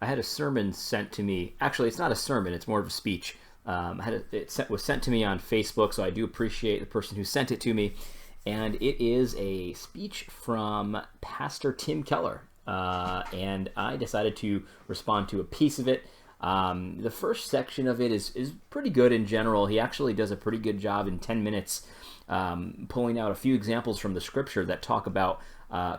I had a sermon sent to me. Actually, it's not a sermon; it's more of a speech. Was sent to me on Facebook, so I do appreciate the person who sent it to me. And it is a speech from Pastor Tim Keller, and I decided to respond to a piece of it. The first section of it is pretty good in general. He actually does a pretty good job in 10 minutes pulling out a few examples from the scripture that talk about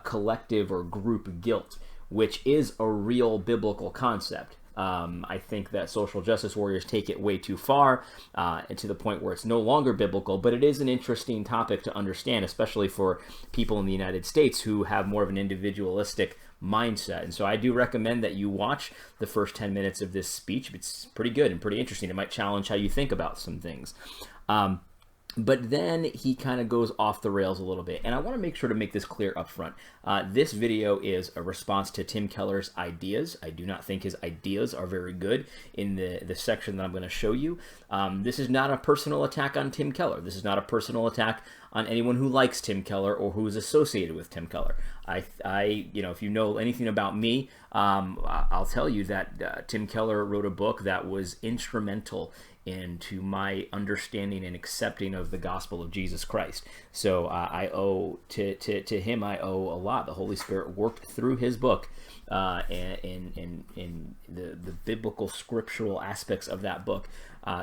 collective or group guilt, which is a real biblical concept. I think that social justice warriors take it way too far to the point where it's no longer biblical, but it is an interesting topic to understand, especially for people in the United States who have more of an individualistic mindset. And so I do recommend that you watch the first 10 minutes of this speech. It's pretty good and pretty interesting. It might challenge how you think about some things. But then he kind of goes off the rails a little bit. And I want to make sure to make this clear up front. This video is a response to Tim Keller's ideas. I do not think his ideas are very good in the section that I'm going to show you. This is not a personal attack on Tim Keller. This is not a personal attack on anyone who likes Tim Keller or who is associated with Tim Keller. If you know anything about me, I'll tell you that Tim Keller wrote a book that was instrumental into my understanding and accepting of the gospel of Jesus Christ. So I owe to him, I owe a lot. The Holy Spirit worked through his book in the biblical scriptural aspects of that book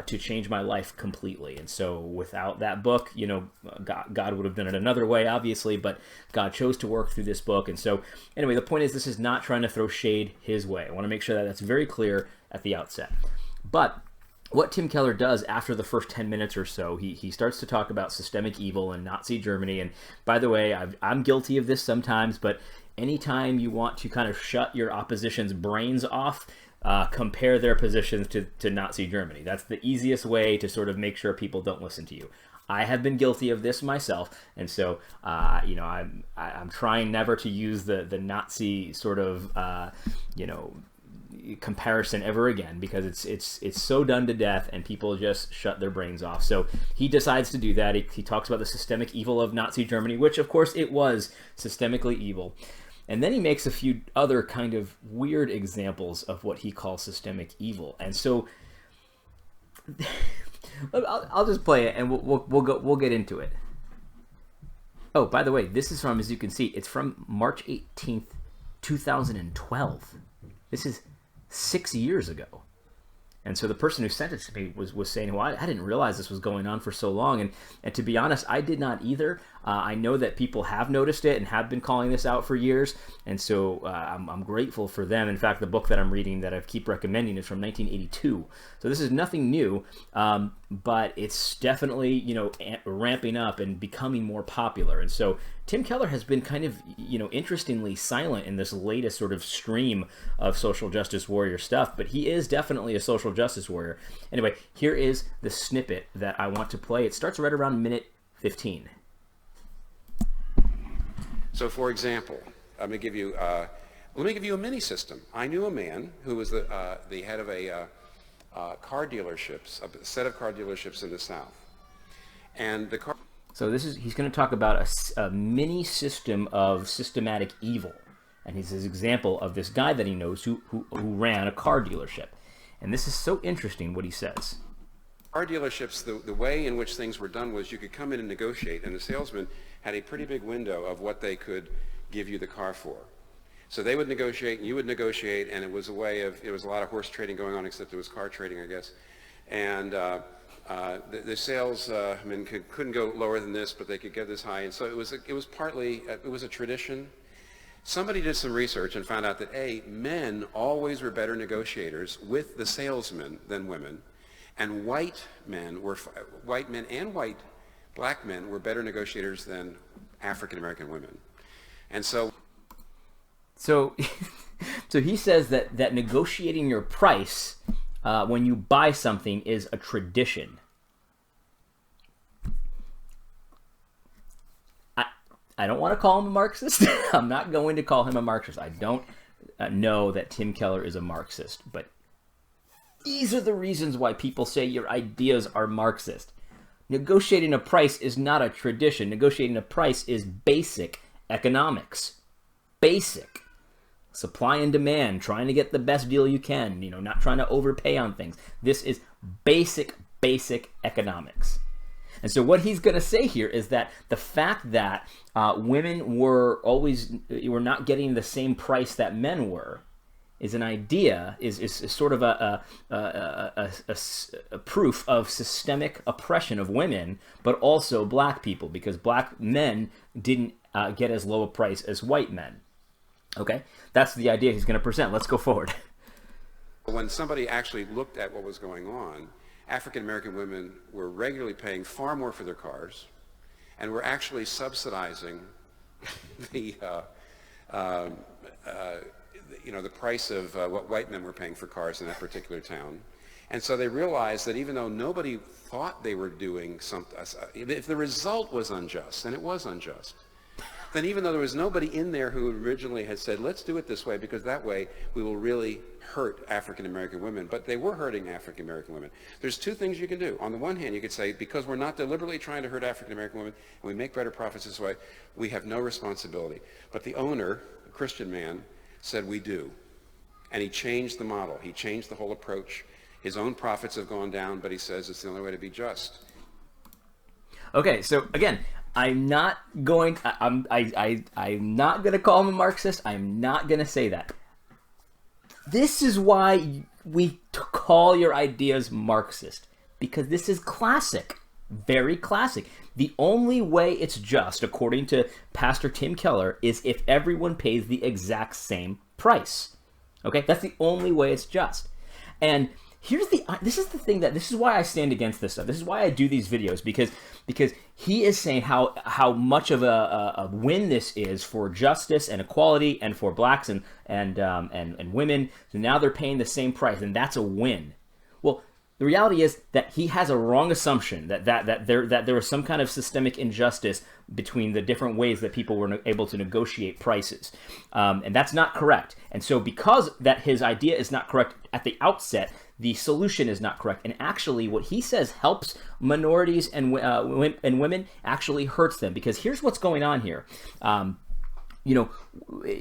to change my life completely. And so without that book, God would have done it another way, obviously, but God chose to work through this book. And so anyway, the point is, this is not trying to throw shade his way. I want to make sure that that's very clear at the outset. But what Tim Keller does after the first 10 minutes or so, he starts to talk about systemic evil in Nazi Germany. And by the way, I'm guilty of this sometimes, but anytime you want to kind of shut your opposition's brains off, compare their positions to Nazi Germany. That's the easiest way to sort of make sure people don't listen to you. I have been guilty of this myself, and so I'm trying never to use the Nazi sort of comparison ever again, because it's so done to death and people just shut their brains off. So he decides to do that. He talks about the systemic evil of Nazi Germany, which of course it was systemically evil. And then he makes a few other kind of weird examples of what he calls systemic evil. And so I'll just play it and we'll get into it. Oh, by the way, this is from, as you can see, it's from March 18th, 2012. This is 6 years ago. And so the person who sent it to me was saying, well, I didn't realize this was going on for so long. And to be honest, I did not either. I know that people have noticed it and have been calling this out for years. And so I'm grateful for them. In fact, the book that I'm reading that I keep recommending is from 1982. So this is nothing new, but it's definitely, ramping up and becoming more popular. And so Tim Keller has been kind of, interestingly silent in this latest sort of stream of social justice warrior stuff, but he is definitely a social justice warrior. Anyway, here is the snippet that I want to play. It starts right around minute 15. So, for example, let me give you a mini system. I knew a man who was the head of a set of car dealerships in the South, and the car. So he's going to talk about a mini system of systematic evil, and he's his example of this guy that he knows who ran a car dealership, and this is so interesting what he says. Car dealerships, the way in which things were done was you could come in and negotiate, and the salesman had a pretty big window of what they could give you the car for. So they would negotiate, and you would negotiate, and it was a lot of horse trading going on, except it was car trading, I guess. And the salesmen couldn't go lower than this, but they could get this high. And so it was a tradition. Somebody did some research and found out that men always were better negotiators with the salesmen than women. And white men and black men were better negotiators than African American women. And so he says that negotiating your price when you buy something is a tradition. I don't want to call him a Marxist. I'm not going to call him a Marxist. I don't know that Tim Keller is a Marxist, but these are the reasons why people say your ideas are Marxist. Negotiating a price is not a tradition. Negotiating a price is basic economics. Basic. Supply and demand, trying to get the best deal you can, not trying to overpay on things. This is basic economics. And so what he's going to say here is that the fact that women were not getting the same price that men were is an idea, is sort of a proof of systemic oppression of women, but also black people, because black men didn't get as low a price as white men. Okay? That's the idea he's going to present. Let's go forward. When somebody actually looked at what was going on, African American women were regularly paying far more for their cars, and were actually subsidizing the price of what white men were paying for cars in that particular town. And so they realized that even though nobody thought they were doing something, if the result was unjust, and it was unjust, then even though there was nobody in there who originally had said, let's do it this way because that way we will really hurt African American women, but they were hurting African American women. There's two things you can do. On the one hand, you could say, because we're not deliberately trying to hurt African American women and we make better profits this way, we have no responsibility. But the owner, a Christian man, said we do. And he changed the model. He changed the whole approach. His own profits have gone down, but he says it's the only way to be just. Okay, so again, I'm not going to call him a Marxist. I'm not going to say that. This is why we call your ideas Marxist, because this is classic, very classic. The only way it's just, according to Pastor Tim Keller, is if everyone pays the exact same price. Okay, that's the only way it's just. And this is the thing this is why I stand against this stuff. This is why I do these videos, because he is saying how much of a win this is for justice and equality and for blacks and women. So now they're paying the same price, and that's a win. Well, the reality is that he has a wrong assumption that there was some kind of systemic injustice between the different ways that people were able to negotiate prices, and that's not correct. And so because that his idea is not correct at the outset, the solution is not correct. And actually what he says helps minorities and women actually hurts them, because here's what's going on here.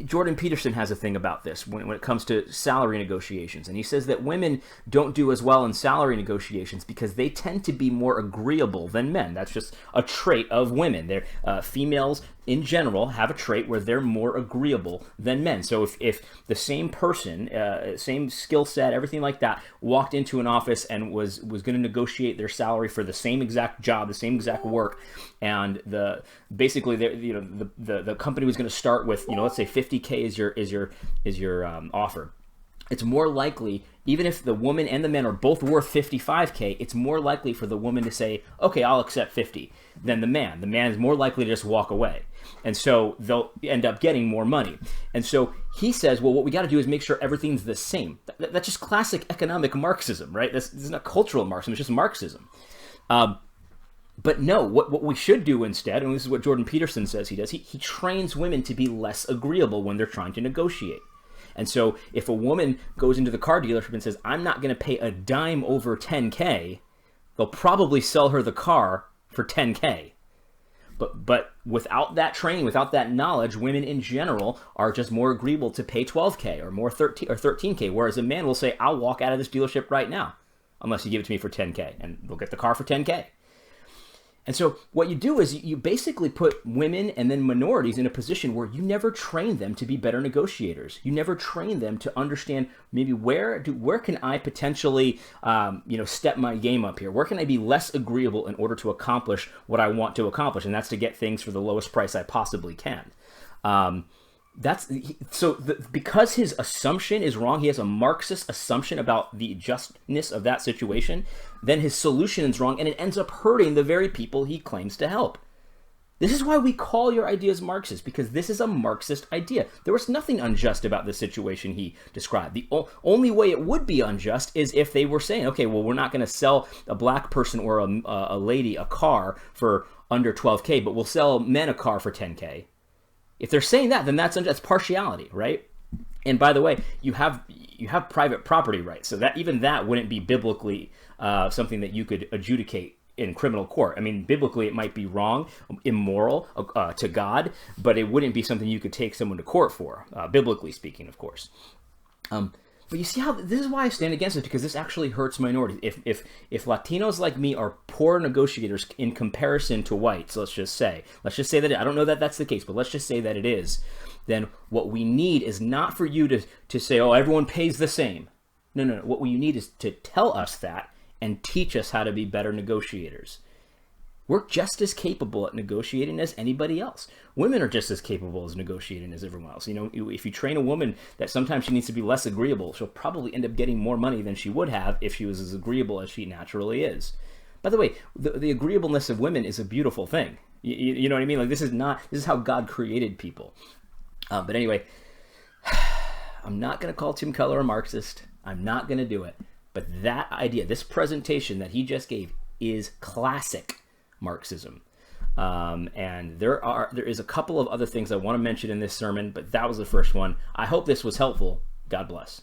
Jordan Peterson has a thing about this when it comes to salary negotiations, and he says that women don't do as well in salary negotiations because they tend to be more agreeable than men. That's just a trait of women. They're females in general have a trait where they're more agreeable than men. So if the same person, same skill set, everything like that, walked into an office and was going to negotiate their salary for the same exact job, the same exact work, and the company was going to start with, let's say $50K is your offer. It's more likely, even if the woman and the man are both worth $55K, it's more likely for the woman to say, okay, I'll accept 50 than the man. The man is more likely to just walk away. And so they'll end up getting more money. And so he says, well, what we got to do is make sure everything's the same. That's just classic economic Marxism, right? This is not cultural Marxism, it's just Marxism. But no, what we should do instead, and this is what Jordan Peterson says he does, he trains women to be less agreeable when they're trying to negotiate. And so if a woman goes into the car dealership and says, I'm not going to pay a dime over 10K, they'll probably sell her the car for 10K. But without that training, without that knowledge, women in general are just more agreeable to pay 12K or more 13K, whereas a man will say, I'll walk out of this dealership right now, unless you give it to me for 10K, and we'll get the car for 10K. And so what you do is you basically put women and then minorities in a position where you never train them to be better negotiators. You never train them to understand maybe where can I potentially step my game up here? Where can I be less agreeable in order to accomplish what I want to accomplish? And that's to get things for the lowest price I possibly can. Because his assumption is wrong, he has a Marxist assumption about the justness of that situation, then his solution is wrong, and it ends up hurting the very people he claims to help. This is why we call your ideas Marxist, because this is a Marxist idea. There was nothing unjust about the situation he described. The only way it would be unjust is if they were saying, okay, well, we're not going to sell a black person or a lady a car for under 12K, but we'll sell men a car for 10K. If they're saying that, then that's partiality, right? And by the way, you have private property rights, so that even that wouldn't be biblically something that you could adjudicate in criminal court. I mean, biblically, it might be wrong, immoral to God, but it wouldn't be something you could take someone to court for, biblically speaking, of course. But you see how this is why I stand against it, because this actually hurts minorities. If Latinos like me are poor negotiators in comparison to whites, let's just say that, I don't know that that's the case, but let's just say that it is, then what we need is not for you to say, oh, everyone pays the same. No. What we need is to tell us that and teach us how to be better negotiators. We're just as capable at negotiating as anybody else. Women are just as capable as negotiating as everyone else. You know, if you train a woman that sometimes she needs to be less agreeable, she'll probably end up getting more money than she would have if she was as agreeable as she naturally is. By the way, the agreeableness of women is a beautiful thing. You know what I mean? Like, this is how God created people. But anyway, I'm not going to call Tim Keller a Marxist. I'm not going to do it. But that idea, this presentation that he just gave, is classic Marxism. And there is a couple of other things I want to mention in this sermon, but that was the first one. I hope this was helpful. God bless.